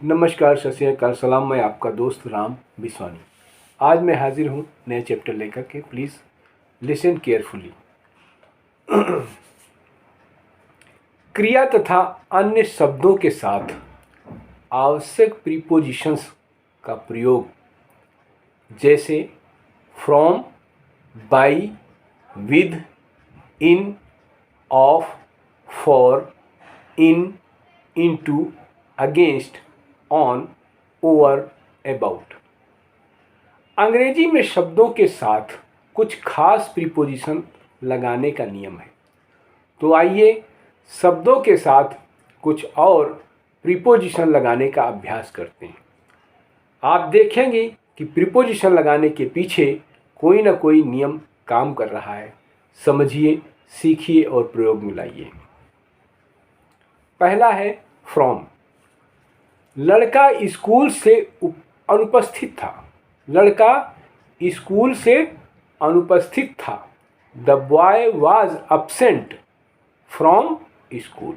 नमस्कार, सत श्री अकाल, सलाम। मैं आपका दोस्त राम बिस्वानी। आज मैं हाजिर हूँ नए चैप्टर लेकर के। Please listen carefully. क्रिया तथा अन्य शब्दों के साथ आवश्यक प्रीपोजिशंस का प्रयोग, जैसे from, by, with, in, of, for, in, into, against, on, over, about. अंग्रेजी में शब्दों के साथ कुछ खास प्रीपोजिशन लगाने का नियम है। तो आइए शब्दों के साथ कुछ और प्रीपोजिशन लगाने का अभ्यास करते हैं। आप देखेंगे कि प्रीपोजिशन लगाने के पीछे कोई ना कोई नियम काम कर रहा है। समझिए, सीखिए और प्रयोग में लाइए। पहला है फ्रॉम। लड़का स्कूल से अनुपस्थित था। लड़का स्कूल से अनुपस्थित था। The boy was absent from school.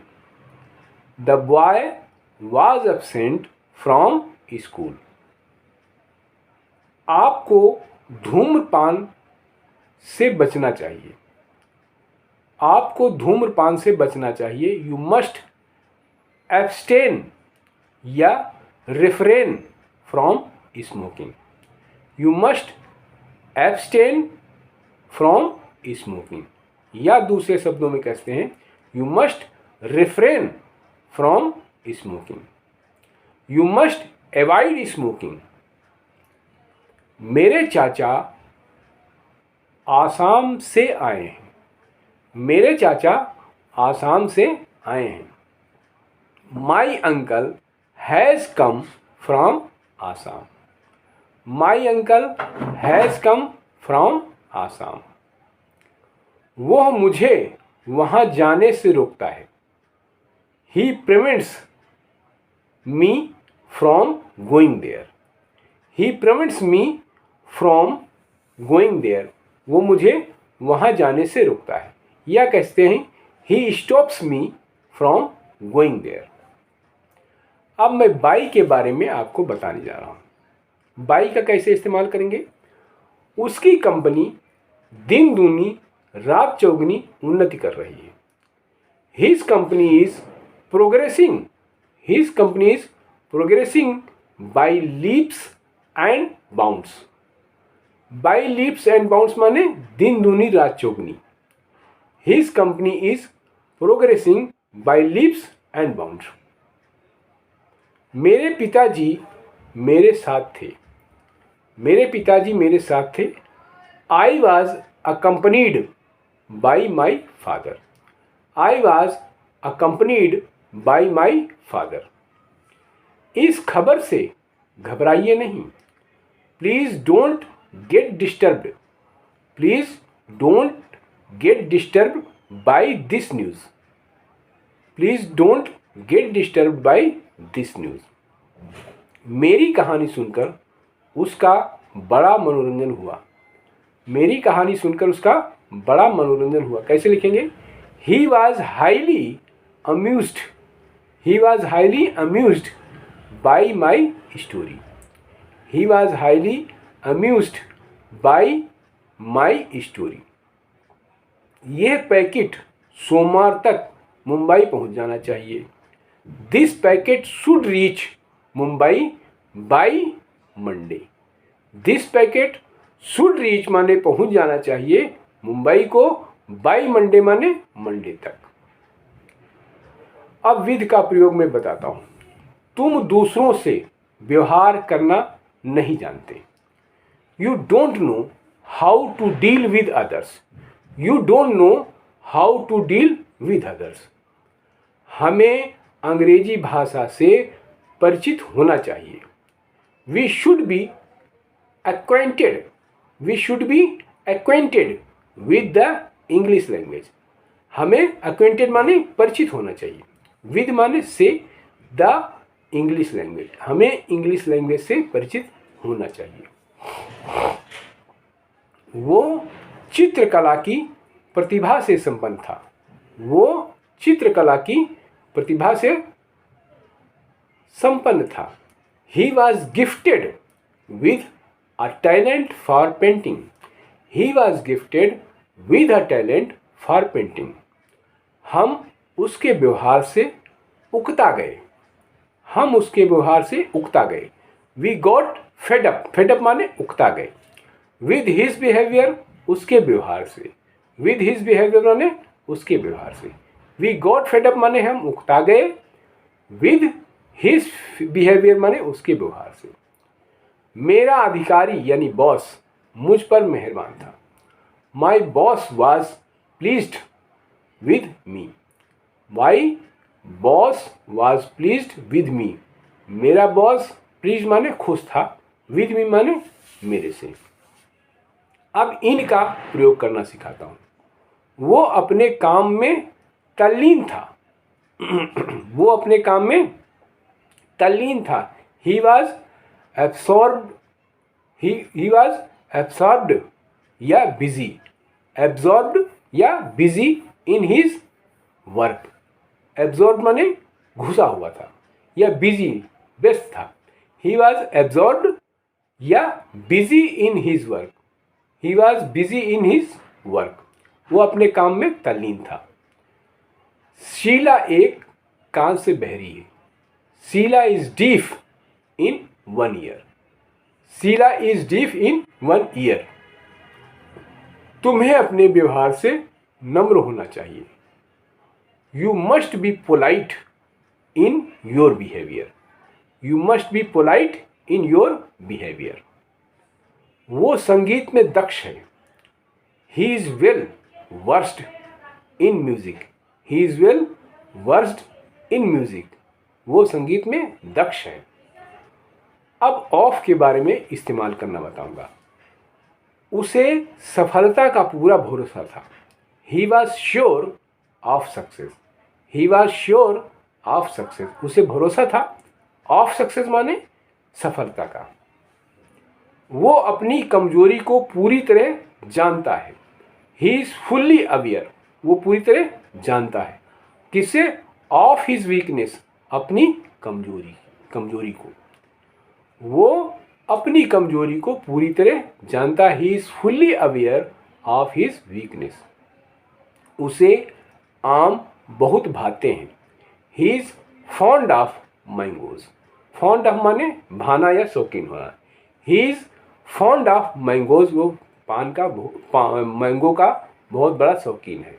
The boy was absent from school. आपको धूम्रपान से बचना चाहिए। आपको धूम्रपान से बचना चाहिए। यू मस्ट एब्सटेन या refrain from smoking. You must abstain from smoking, या दूसरे शब्दों में कहते हैं you must refrain from smoking. You must avoid smoking. मेरे चाचा आसाम से आए हैं। मेरे चाचा आसाम से आए हैं। My uncle has come from Assam. My uncle has come from Assam. वह मुझे वहाँ जाने से रोकता है। He prevents me from going there. He prevents me from going there. वो मुझे वहाँ जाने से रोकता है, या कहते हैं he stops me from going there. अब मैं बाई के बारे में आपको बताने जा रहा हूँ। बाई का कैसे इस्तेमाल करेंगे। उसकी कंपनी दिन दूनी रात चौगुनी उन्नति कर रही है। His company is progressing. His company is progressing by leaps and bounds. By leaps and bounds माने दिन दूनी रात चौगुनी। His company is progressing by leaps and bounds. मेरे पिताजी मेरे साथ थे। मेरे पिताजी मेरे साथ थे। I was accompanied by my father. I was accompanied by my father. इस खबर से घबराइए नहीं। Please don't get disturbed. Please don't get disturbed by this news. Please don't get disturbed by this news. मेरी कहानी सुनकर उसका बड़ा मनोरंजन हुआ। मेरी कहानी सुनकर उसका बड़ा मनोरंजन हुआ। कैसे लिखेंगे। He was highly amused. He was highly amused by my story. He was highly amused by my story. यह पैकेट सोमवार तक मुंबई पहुंच जाना चाहिए। This packet should reach Mumbai by Monday. This packet should reach माने पहुंच जाना चाहिए मुंबई को, बाई मंडे माने मंडे तक। अब विद का प्रयोग मैं बताता हूं। तुम दूसरों से व्यवहार करना नहीं जानते। You don't know how to deal with others. You don't know how to deal with others. हमें अंग्रेजी भाषा से परिचित होना चाहिए। We should be acquainted. We should be acquainted with the English language. हमें acquainted माने परिचित होना चाहिए। with माने से, the English language, हमें इंग्लिश लैंग्वेज से परिचित होना चाहिए। वो चित्रकला की प्रतिभा से संपन्न था। वो चित्रकला की प्रतिभा से संपन्न था। He was gifted with a talent for painting. He was gifted with a talent for painting. हम उसके व्यवहार से उकता गए। हम उसके व्यवहार से उकता गए। We got fed up. Fed up माने उकता गए। विद हिज बिहेवियर, उसके व्यवहार से। विद हिज बिहेवियर माने उसके व्यवहार से। वी गॉट फेड अप माने हम उकता गए। विद हिज बिहेवियर माने उसके व्यवहार से। मेरा अधिकारी यानी बॉस मुझ पर मेहरबान था। My boss was pleased with me. My boss was pleased with me. मेरा बॉस प्लीज माने खुश था, विद मी माने मेरे से। अब इनका प्रयोग करना सिखाता हूँ। वो अपने काम में तल्लीन था। वो अपने काम में तल्लीन था। He was absorbed. He was absorbed या बिजी। एब्सॉर्ब्ड या busy in his work. Absorb माने घुसा हुआ था, या बिजी व्यस्त था। ही वॉज एब्सॉर्ब्ड या busy in his work. He was busy in his work. वो अपने काम में तल्लीन था। शीला एक कान से बहरी है। Sheela is deaf in 1 ear. Sheela is deaf in 1 ear. तुम्हें अपने व्यवहार से नम्र होना चाहिए। You must be polite in your behaviour. You must be polite in your behaviour. वो संगीत में दक्ष है। He is well versed in music. He is well versed in music. वो संगीत में दक्ष है। अब ऑफ के बारे में इस्तेमाल करना बताऊंगा। उसे सफलता का पूरा भरोसा था। He was sure of success. He was sure of success. उसे भरोसा था। ऑफ सक्सेस माने सफलता का। वो अपनी कमजोरी को पूरी तरह जानता है। He is fully aware. वो पूरी तरह जानता है। किससे? ऑफ हिज वीकनेस, अपनी कमजोरी को। वो अपनी कमजोरी को पूरी तरह जानता। He is fully aware of his weakness. उसे आम बहुत भाते हैं। He is fond of mangoes. Fond of माने भाना या शौकीन होना। He is fond of mangoes. वो मैंगो का बहुत बड़ा शौकीन है।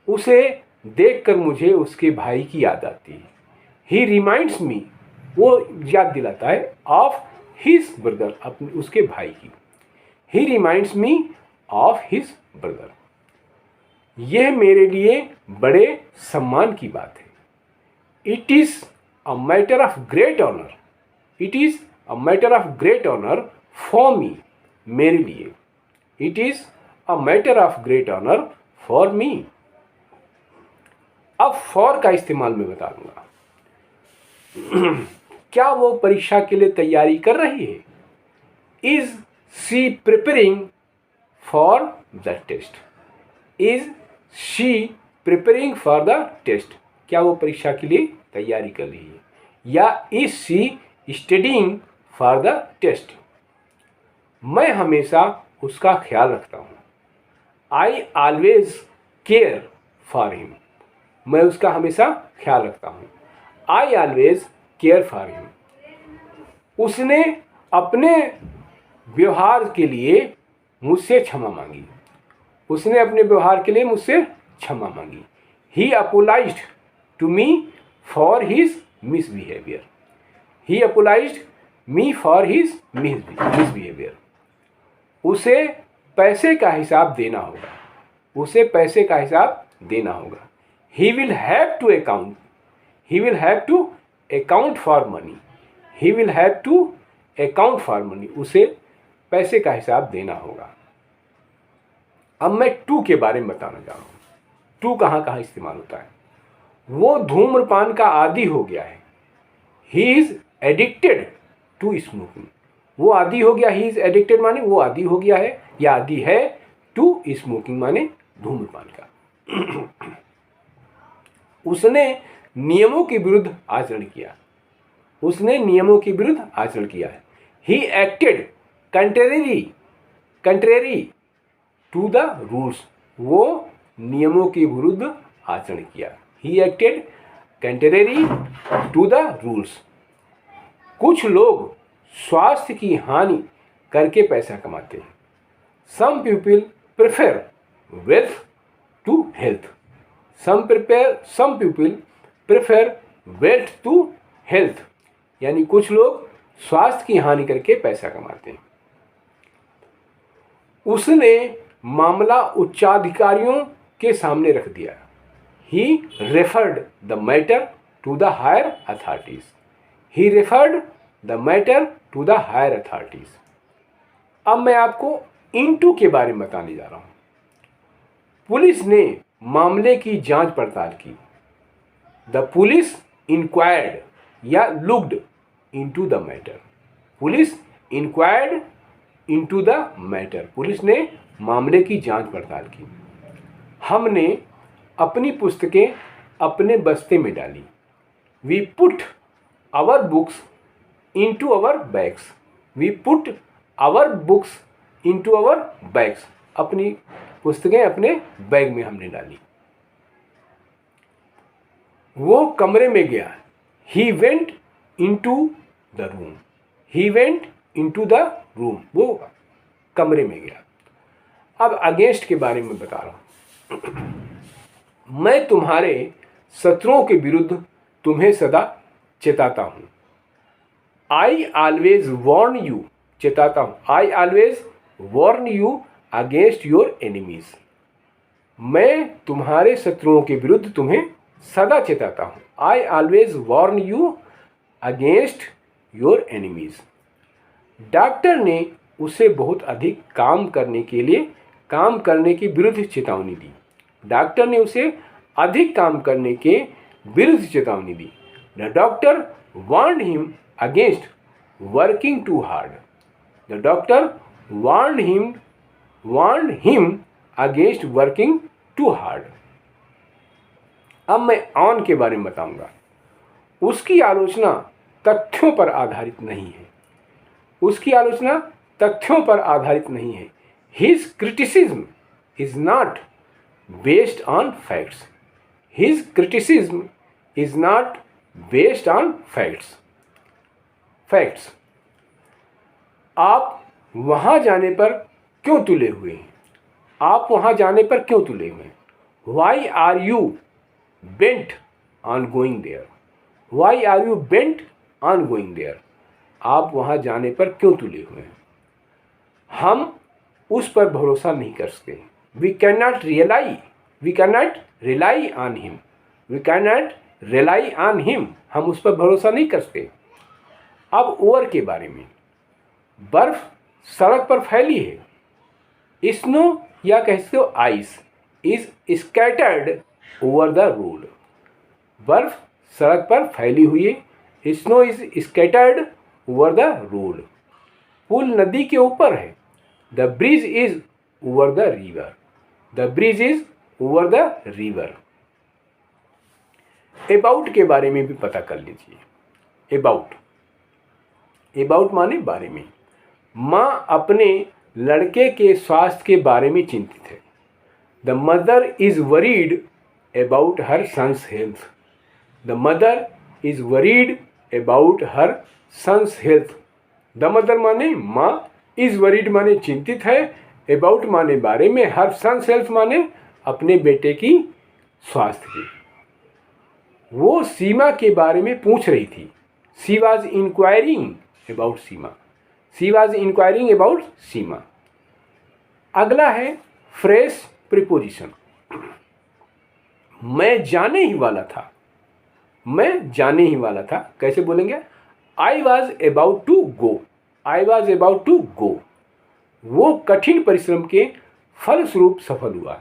उसे देखकर मुझे उसके भाई की याद आती है। ही रिमाइंड्स मी। वो याद दिलाता है ऑफ हिज ब्रदर, अपने उसके भाई की। He reminds me of his brother. यह मेरे लिए बड़े सम्मान की बात है। It is a matter of great honour. It is a matter of great honour for me. मेरे लिए। It is a matter of great honour for me. अब फॉर का इस्तेमाल मैं बता दूंगा। क्या वो परीक्षा के लिए तैयारी कर रही है? Is she preparing for the test. Is she preparing for the test. क्या वो परीक्षा के लिए तैयारी कर रही है? या is she studying for the test. मैं हमेशा उसका ख्याल रखता हूँ। I always care for him. मैं उसका हमेशा ख्याल रखता हूँ। I always care for him. उसने अपने व्यवहार के लिए मुझसे क्षमा मांगी। उसने अपने व्यवहार के लिए मुझसे क्षमा मांगी। He apologised to me for his misbehaviour. He apologised me for his misbehaviour. उसे पैसे का हिसाब देना होगा। उसे पैसे का हिसाब देना होगा। He will have to account. He will have to account for money. He will have to account for money. उसे पैसे का हिसाब देना होगा। अब मैं टू के बारे में बताना जा रहा हूँ। टू कहाँ कहाँ इस्तेमाल होता है। वो धूम्रपान का आदी हो गया है। He is addicted to smoking. वो आदी हो गया। He is addicted माने वो आदी हो गया है या आदी है। to smoking माने धूम्रपान का। उसने नियमों के विरुद्ध आचरण किया। उसने नियमों के विरुद्ध आचरण किया है। He acted contrary to the rules, वो नियमों के विरुद्ध आचरण किया। He acted contrary to the rules. कुछ लोग स्वास्थ्य की हानि करके पैसा कमाते हैं। Some people prefer wealth to health. Some people prefer wealth to health, यानी कुछ लोग स्वास्थ्य की हानि करके पैसा कमाते हैं। उसने मामला उच्चाधिकारियों के सामने रख दिया। He referred the matter to the higher authorities. He referred the matter to the higher authorities. अब मैं आपको इनटू के बारे में बताने जा रहा हूं। पुलिस ने मामले की जांच पड़ताल की। द पुलिस इंक्वायर्ड या looked into the matter. Police inquired into the matter. Police ने मामले की जांच पड़ताल की। हमने अपनी पुस्तकें अपने बस्ते में डाली। We put our books into our bags. We put our books into our bags. अपनी पुस्तकें अपने बैग में हमने डाली। वो कमरे में गया। He went into the room. He went into the room. वो कमरे में गया। अब अगेंस्ट के बारे में बता रहा हूं। मैं तुम्हारे शत्रुओं के विरुद्ध तुम्हें सदा चेताता हूं। I always warn you. चेताता हूं। I always warn you against your enemies. मैं तुम्हारे शत्रुओं के विरुद्ध तुम्हें सदा चेताता हूं। I always warn you against your enemies. Doctor ने उसे बहुत अधिक काम करने के विरुद्ध चेतावनी दी। डॉक्टर ने उसे अधिक काम करने के विरुद्ध चेतावनी दी। The doctor warned him against working too hard. The doctor warned him against working too hard. अब मैं ऑन के बारे में बताऊंगा। उसकी आलोचना तथ्यों पर आधारित नहीं है। उसकी आलोचना तथ्यों पर आधारित नहीं है। His criticism is not based on facts. His criticism is not based on facts. Facts. आप वहाँ जाने पर क्यों तुले हुए हैं? आप वहाँ जाने पर क्यों तुले हुए हैं? Why are you bent on going there? Why are you bent on going there? आप वहाँ जाने पर क्यों तुले हुए हैं? हम उस पर भरोसा नहीं कर सकते। We cannot rely on him. We cannot rely on him. हम उस पर भरोसा नहीं कर सकते। अब ओवर के बारे में। बर्फ सड़क पर फैली है। स्नो या कह सकते हो ice is scattered over the road. बर्फ सड़क पर फैली हुई है। Snow is scattered over the road. पुल नदी के ऊपर है। The bridge is over the river. The bridge is over the river. About के बारे में भी पता कर लीजिए। अबाउट माने बारे में। माँ अपने लड़के के स्वास्थ्य के बारे में चिंतित है। The mother is worried about her son's health. The mother is worried about her son's health. The mother माने माँ, इज वरीड माने चिंतित है, अबाउट माने बारे में, हर सन्स हेल्थ माने अपने बेटे की स्वास्थ्य की। वो सीमा के बारे में पूछ रही थी। She was inquiring about Seema. She was inquiring about Seema. अगला है फ्रेश प्रीपोजिशन। मैं जाने ही वाला था। मैं जाने ही वाला था कैसे बोलेंगे? I was about to go. I was about to go. वो कठिन परिश्रम के फलस्वरूप सफल हुआ।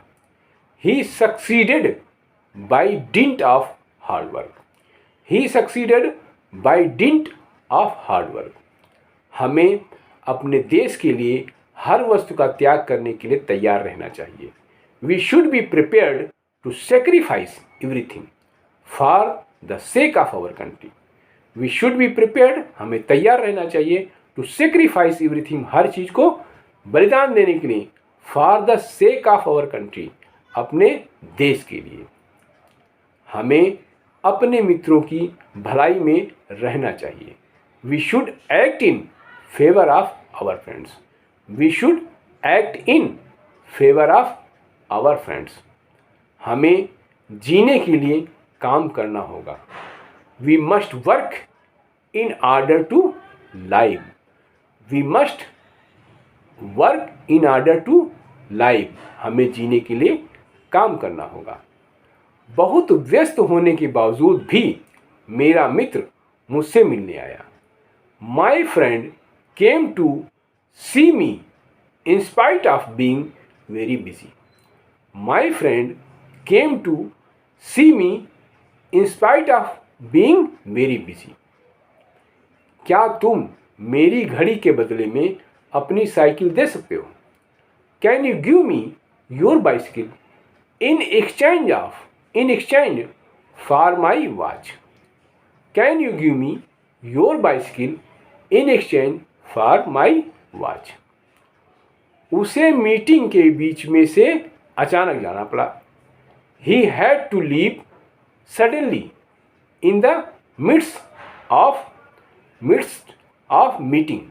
He succeeded by dint of hard work. He succeeded by dint of hard work. हमें अपने देश के लिए हर वस्तु का त्याग करने के लिए तैयार रहना चाहिए। We should be prepared to sacrifice everything for the sake of our country. We should be prepared, हमें तैयार रहना चाहिए टू सेक्रीफाइस एवरीथिंग, हर चीज़ को बलिदान देने के लिए, for the sake of our country, अपने देश के लिए। हमें अपने मित्रों की भलाई में रहना चाहिए। We should act in favour of our friends, we should act in favour of our friends. हमें जीने के लिए काम करना होगा। We must work in order to live, we must work in order to live, हमें जीने के लिए काम करना होगा। बहुत व्यस्त होने के बावजूद भी मेरा मित्र मुझसे मिलने आया। My friend came to see me in spite of being very busy, my friend came to see me in spite of being very busy. क्या तुम मेरी घड़ी के बदले में अपनी साइकिल दे सकते हो? Can you give me your bicycle in exchange for my watch? Can you give me your bicycle in exchange for my watch? उसे मीटिंग के बीच में से अचानक जाना पड़ा। He had to leave suddenly in the midst of meeting.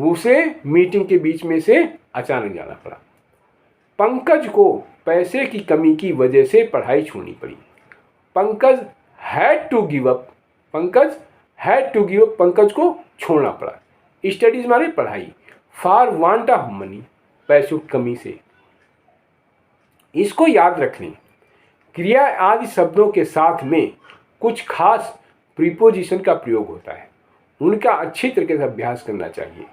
उसे meeting के बीच में से अचानक जाना पड़ा। पंकज को पैसे की कमी की वजह से पढ़ाई छोड़नी पड़ी। Pankaj had to give up, Pankaj को छोड़ना पड़ा। स्टडीज माने पढ़ाई, फॉर वांट ऑफ मनी, पैसों की कमी से। इसको याद रखने, क्रिया आदि शब्दों के साथ में कुछ खास प्रीपोजिशन का प्रयोग होता है, उनका अच्छी तरीके से अभ्यास करना चाहिए।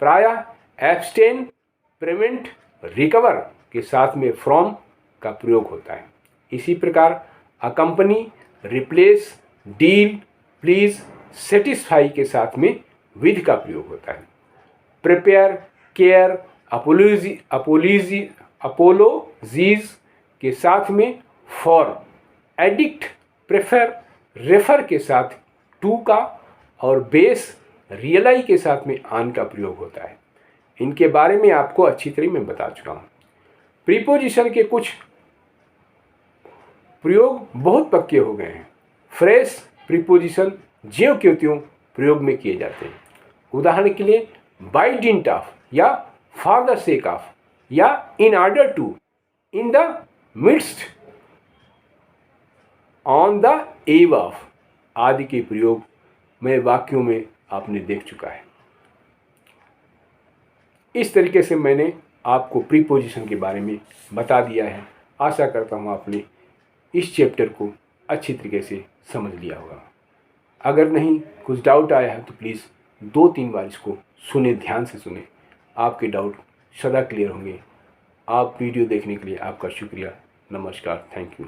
प्रायः एब्सटेन, प्रिवेंट, रिकवर के साथ में फ्रॉम का प्रयोग होता है। इसी प्रकार accompany, replace, deal, please, satisfy के साथ में विद का प्रयोग होता है। प्रिपेयर, केयर, अपोलोजीज के साथ में फॉर, एडिक्ट, प्रेफर, रेफर के साथ टू का, और बेस, रियलाई के साथ में आन का प्रयोग होता है। इनके बारे में आपको अच्छी तरह मैं बता चुका हूँ। प्रीपोजिशन के कुछ प्रयोग बहुत पक्के हो गए हैं। फ्रेश प्रीपोजिशन ज्यों क्यों त्यों प्रयोग में किए जाते हैं। उदाहरण के लिए बाय डिंट ऑफ, या फॉर द सेक ऑफ, या in order to, in the midst, on the eve of आदि के प्रयोग में वाक्यों में आपने देख चुका है। इस तरीके से मैंने आपको प्रीपोजिशन के बारे में बता दिया है। आशा करता हूँ आपने इस चैप्टर को अच्छी तरीके से समझ लिया होगा। अगर नहीं कुछ डाउट आया है तो प्लीज़ 2-3 बार इसको सुने, ध्यान से सुने, आपके डाउट सदा क्लियर होंगे। आप वीडियो देखने के लिए आपका शुक्रिया। नमस्कार, थैंक यू।